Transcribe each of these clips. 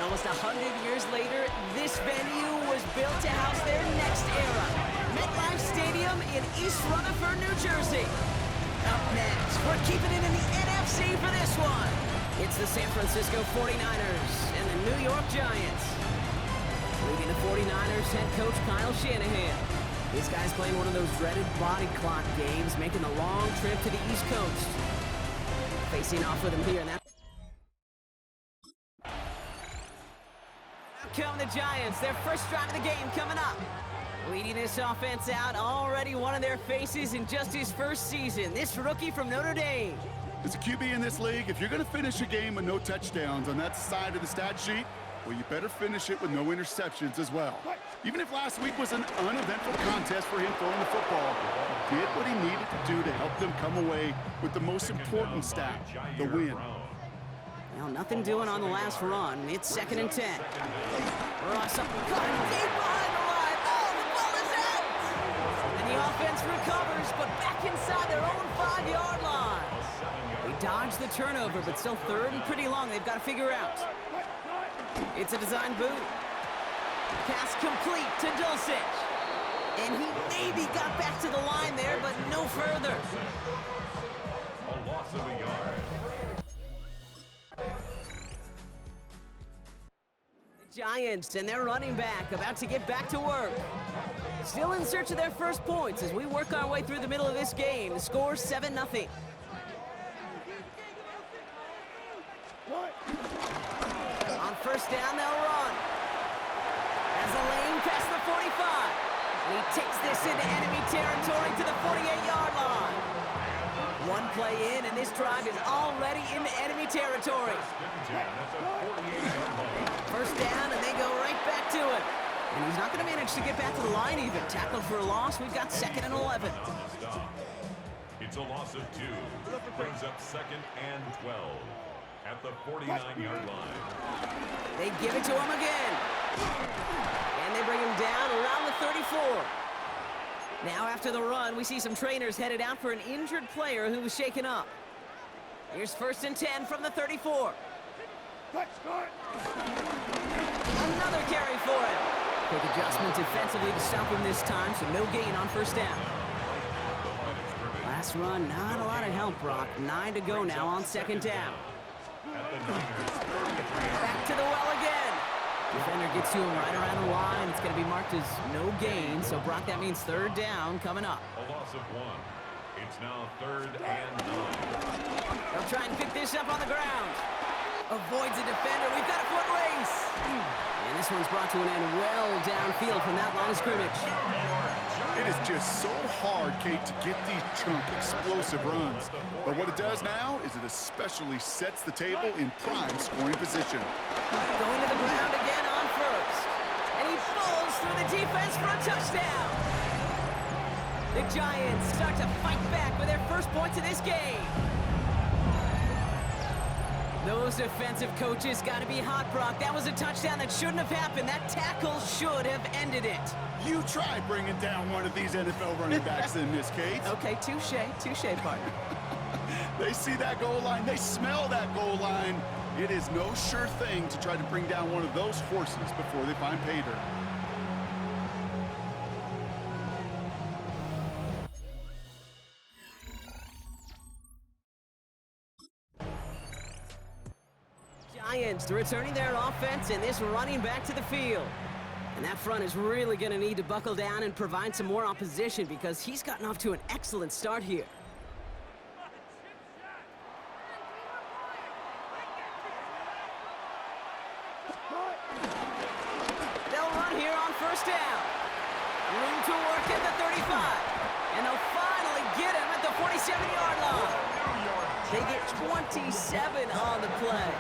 almost 100 years later, this venue was built to house their next era. MetLife Stadium in East Rutherford, New Jersey. Up next, we're keeping it in the NFC for this one. It's the San Francisco 49ers and the New York Giants. Leading the 49ers head coach Kyle Shanahan. These guys playing one of those dreaded body clock games, making the long trip to the East Coast. Facing off with him here in that. Come the Giants, their first drive of the game coming up. Leading this offense out, already one of their faces in just his first season. This rookie from Notre Dame. As a QB in this league, if you're going to finish a game with no touchdowns on that side of the stat sheet, well, you better finish it with no interceptions as well. Even if last week was an uneventful contest for him throwing the football, he did what he needed to do to help them come away with the most important stat, the win. Well, nothing doing on the last run. It's 2nd and 10. Ross up, cutting deep behind the line. Oh, the ball is out! And the offense recovers, but back inside their own 5-yard line. They dodged the turnover, but still 3rd and pretty long. They've got to figure out. It's a design boot. Pass complete to Dulcich. And he maybe got back to the line there, but no further. A loss of a yard. Giants and their running back about to get back to work. Still in search of their first points as we work our way through the middle of this game. The score 7-0. On first down, they'll run. As a lane past the 45. And he takes this into enemy territory to the 48-yard line. One play in, and this drive is already into enemy territory. First down, and they go right back to it. And he's not going to manage to get back to the line even. Tackled for a loss. We've got 2nd and 11. It's a loss of 2. Brings up 2nd and 12 at the 49-yard line. They give it to him again. And they bring him down around the 34. Now after the run, we see some trainers headed out for an injured player who was shaken up. Here's 1st and 10 from the 34. Another carry for him. Quick adjustment defensively to stop him this time, so no gain on first down. Last run, not a lot of help, Brock. 9 to go now on 2nd down. Back to the well again. Defender gets to him right around the line. It's going to be marked as no gain, so Brock, that means 3rd down coming up. A loss of 1. It's now 3rd and 9. They'll try and pick this up on the ground. Avoids a defender. We've got a foot race. And this one's brought to an end well downfield from that line of scrimmage. It is just so hard, Kate, to get these chunk, explosive runs. But what it does now is it especially sets the table in prime scoring position. Going to the ground again on first. And he falls through the defense for a touchdown. The Giants start to fight back with their first points of this game. Those defensive coaches got to be hot, Brock. That was a touchdown that shouldn't have happened. That tackle should have ended it. You try bringing down one of these NFL running backs in this case. Okay, touche, partner. They see that goal line. They smell that goal line. It is no sure thing to try to bring down one of those horses before they find pay dirt. Giants returning their offense and this running back to the field. And that front is really going to need to buckle down and provide some more opposition because he's gotten off to an excellent start here. They'll run here on first down. Room to work at the 35. And they'll finally get him at the 47-yard line. They get 27 on the play.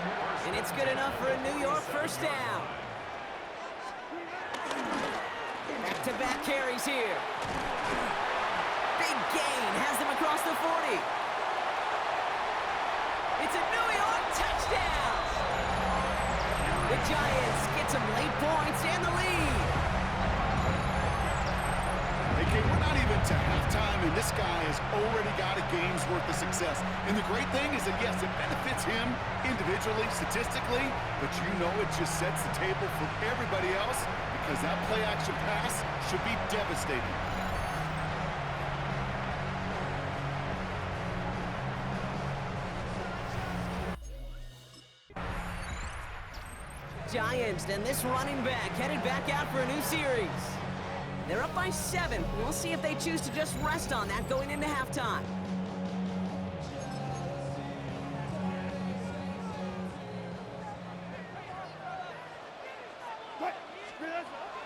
And it's good enough for a New York first down. Back-to-back carries here. Big gain has them across the 40. It's a New York touchdown. The Giants get some late points and the lead. Hey, Kate, we're not even to halftime, and this guy has already got a game's worth of success. And the great thing is that, yes, it benefits him individually, statistically, but you know it just sets the table for everybody else because that play-action pass should be devastating. Giants, and this running back headed back out for a new series. They're up by 7. We'll see if they choose to just rest on that going into halftime.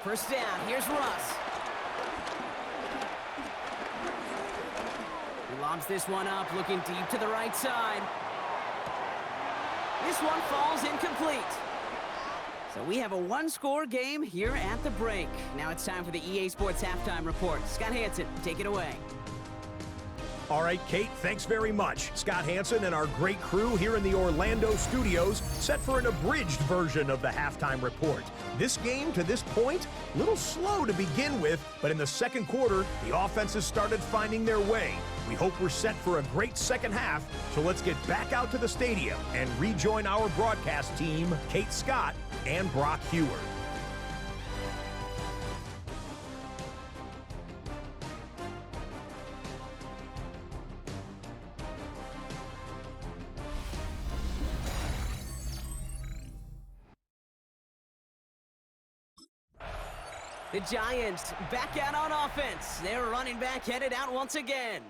First down, here's Russ. He lobs this one up, looking deep to the right side. This one falls incomplete. So we have a one-score game here at the break. Now it's time for the EA Sports Halftime Report. Scott Hansen, take it away. All right, Kate, thanks very much. Scott Hansen and our great crew here in the Orlando studios set for an abridged version of the Halftime Report. This game, to this point, a little slow to begin with, but in the second quarter, the offenses started finding their way. We hope we're set for a great second half, so let's get back out to the stadium and rejoin our broadcast team, Kate Scott and Brock Hewer. The Giants back out on offense. Their running back headed out once again.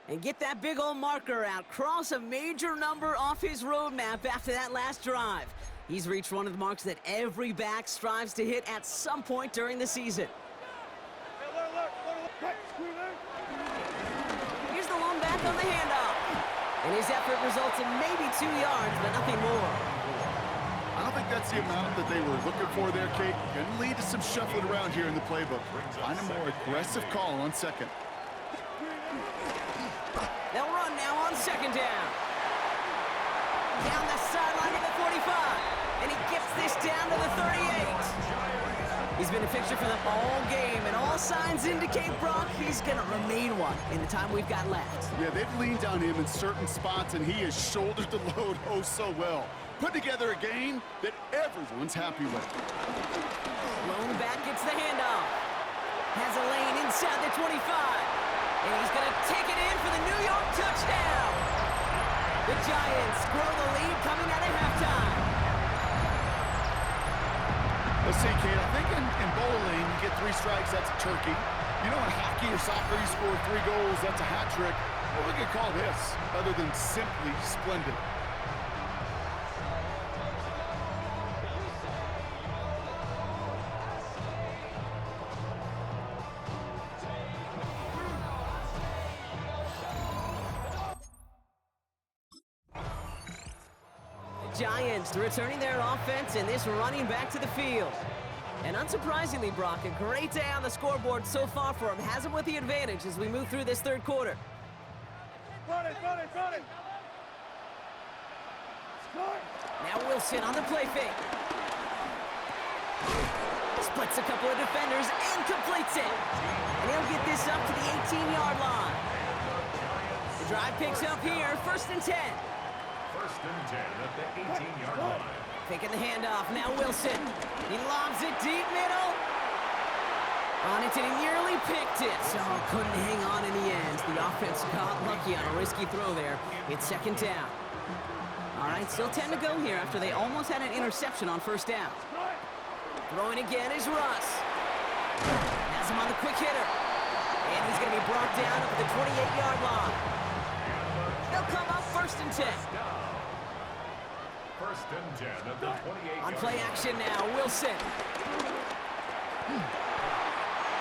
And get that big old marker out. Cross a major number off his roadmap after that last drive. He's reached one of the marks that every back strives to hit at some point during the season. Here's the lone back on the handoff. And his effort results in maybe 2 yards, but nothing more. I don't think that's the amount that they were looking for there, Kate. Going to lead to some shuffling around here in the playbook. Find a more aggressive call on second. They'll run now on second down. Down the sideline to the 45. And he gets this down to the 38. He's been a fixture for them all game, and all signs indicate, Brock, he's going to remain one in the time we've got left. Yeah, they've leaned on him in certain spots, and he has shouldered the load oh so well. Put together a game that everyone's happy with. Lone back gets the handoff. Has a lane inside the 25. And he's going to take it in for the New York touchdown. The Giants grow the lead coming out of halftime. Let's see, Kate, I think in bowling, you get 3 strikes, that's a turkey. You know, in hockey or soccer, you score 3 goals, that's a hat trick. What we could call this, other than simply splendid? Giants returning their offense and this running back to the field. And unsurprisingly, Brock, a great day on the scoreboard so far for him. Has him with the advantage as we move through this third quarter. Run it. Now Wilson on the play fake. Splits a couple of defenders and completes it. And he'll get this up to the 18-yard line. The drive picks up here, 1st and 10. 1st and 10 at the 18-yard line. Taking the handoff, now Wilson. He lobs it deep middle. On it, and he nearly picked it. So couldn't hang on in the end. The offense got lucky on a risky throw there. It's 2nd down. All right, still 10 to go here after they almost had an interception on 1st down. Throwing again is Russ. Has him on the quick hitter. And he's going to be brought down up at the 28-yard line. They'll come up 1st and 10. 1st and 10 at the 28. On play action now, Wilson.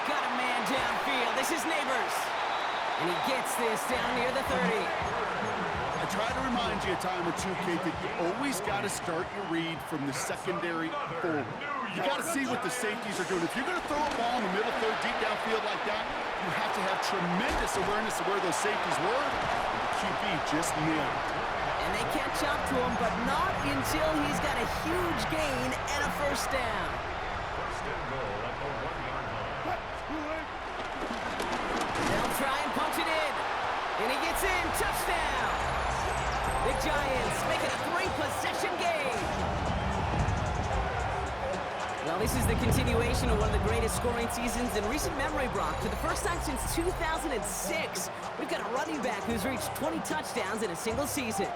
Got a man downfield. This is Neighbors. And he gets this down near the 30. I try to remind you a time or two, Kate, that you always got to start your read from the secondary forward. You got to see what the safeties are doing. If you're going to throw a ball in the middle third, deep downfield like that, you have to have tremendous awareness of where those safeties were. And the QB just nailed it. And they catch up to him, but not until he's got a huge gain and a 1st down. 1st and goal at the 1-yard line. try and punch it in. And he gets in. Touchdown. The Giants make it a 3-possession game. Well, this is the continuation of one of the greatest scoring seasons in recent memory, Brock. For the first time since 2006, we've got a running back who's reached 20 touchdowns in a single season.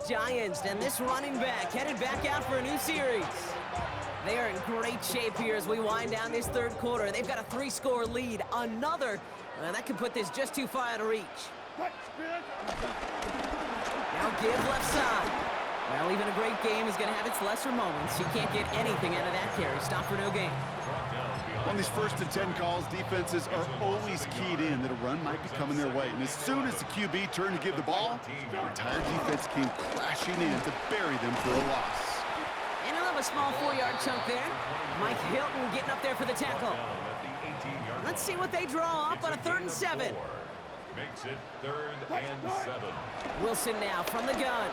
Giants and this running back headed back out for a new series. They are in great shape here as we wind down this third quarter. They've got a 3-score lead. Another that could put this just too far out of reach. Now give left side. Well, even a great game is going to have its lesser moments. You can't get anything out of that carry. Stop for no gain. On these 1st and 10 calls, defenses are always keyed in that a run might be coming their way. And as soon as the QB turned to give the ball, the entire defense came crashing in to bury them for a loss. And he'll have a small 4-yard chunk there. Mike Hilton getting up there for the tackle. Let's see what they draw up on a 3rd and 7. Makes it 3rd and 7. Wilson now from the gun.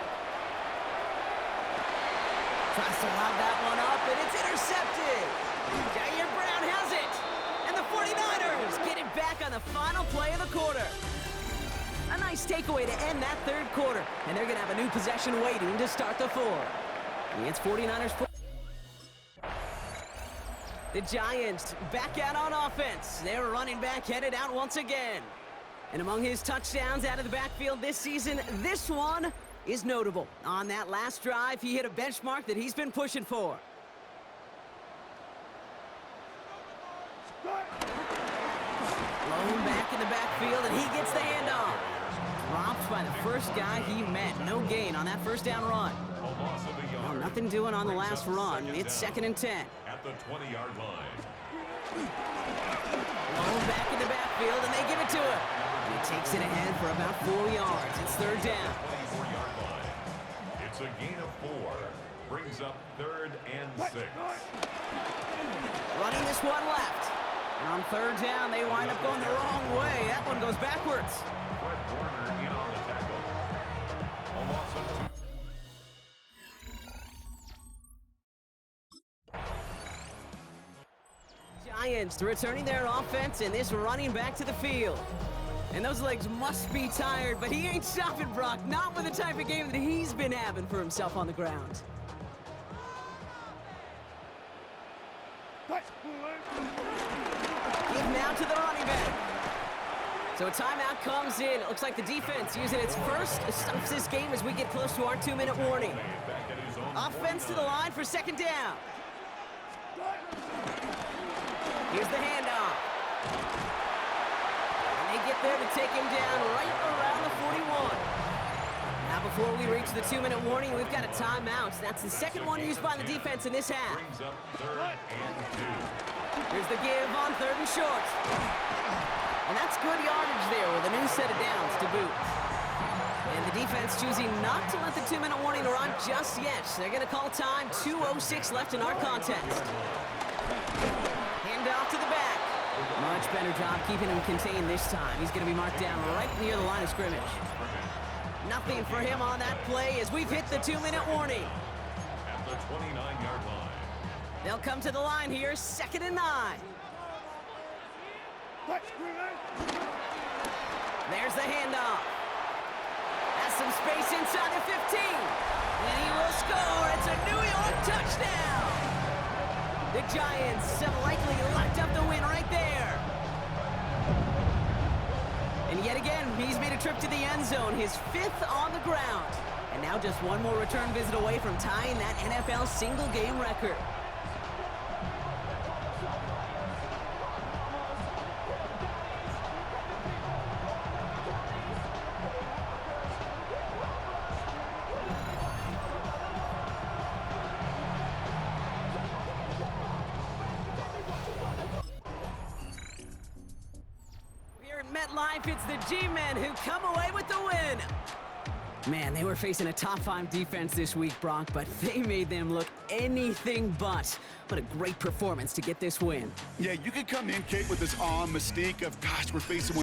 Tries to lob that one up, and it's intercepted. Jair Brown has it. And the 49ers get it back on the final play of the quarter. A nice takeaway to end that third quarter. And they're going to have a new possession waiting to start the 4. It's 49ers. The Giants back out on offense. Their running back headed out once again. And among his touchdowns out of the backfield this season, this one is notable. On that last drive, he hit a benchmark that he's been pushing for. Blown back in the backfield, and he gets the handoff. Dropped by the first guy he met. No gain on that first down run. Well, nothing doing on the last run. It's 2nd and 10. At the 20-yard line. Blown back in the backfield, and they give it to him. He takes it ahead for about 4 yards. It's 3rd down. 24-yard line. It's a gain of 4. Brings up 3rd and 6. Running this one left. And on 3rd down, they wind up going the wrong way. That one goes backwards. Fred Warner in on the tackle. A loss of 2. Giants returning their offense and this running back to the field. And those legs must be tired, but he ain't stopping, Brock. Not with the type of game that he's been having for himself on the ground. Give now to the running back. So a timeout comes in. It looks like the defense using its first stops this game as we get close to our 2-minute warning. Offense to the line for 2nd down. Here's the handoff. And they get there to take him down right around the 41. Now before we reach the 2-minute warning, we've got a timeout. That's the 2nd one used by the defense in this half. Brings up 3rd and 2. Here's the give on 3rd and short. And that's good yardage there with a new set of downs to boot. And the defense choosing not to let the 2-minute warning run just yet. They're going to call time. 2:06 left in our contest. Hand off to the back. Much better job keeping him contained this time. He's going to be marked down right near the line of scrimmage. Nothing for him on that play as we've hit the 2-minute warning. At the 29-yard line. They'll come to the line here, 2nd and 9. There's the handoff. Has some space inside the 15. And he will score. It's a New York touchdown. The Giants have likely locked up the win right there. And yet again, he's made a trip to the end zone, his 5th on the ground. And now just one more return visit away from tying that NFL single-game record. MetLife, it's the G-Men who come away with the win. Man, they were facing a top-5 defense this week, Brock, but they made them look anything but. What a great performance to get this win. Yeah, you could come in, Kate, with this awe and mystique of, gosh, we're facing one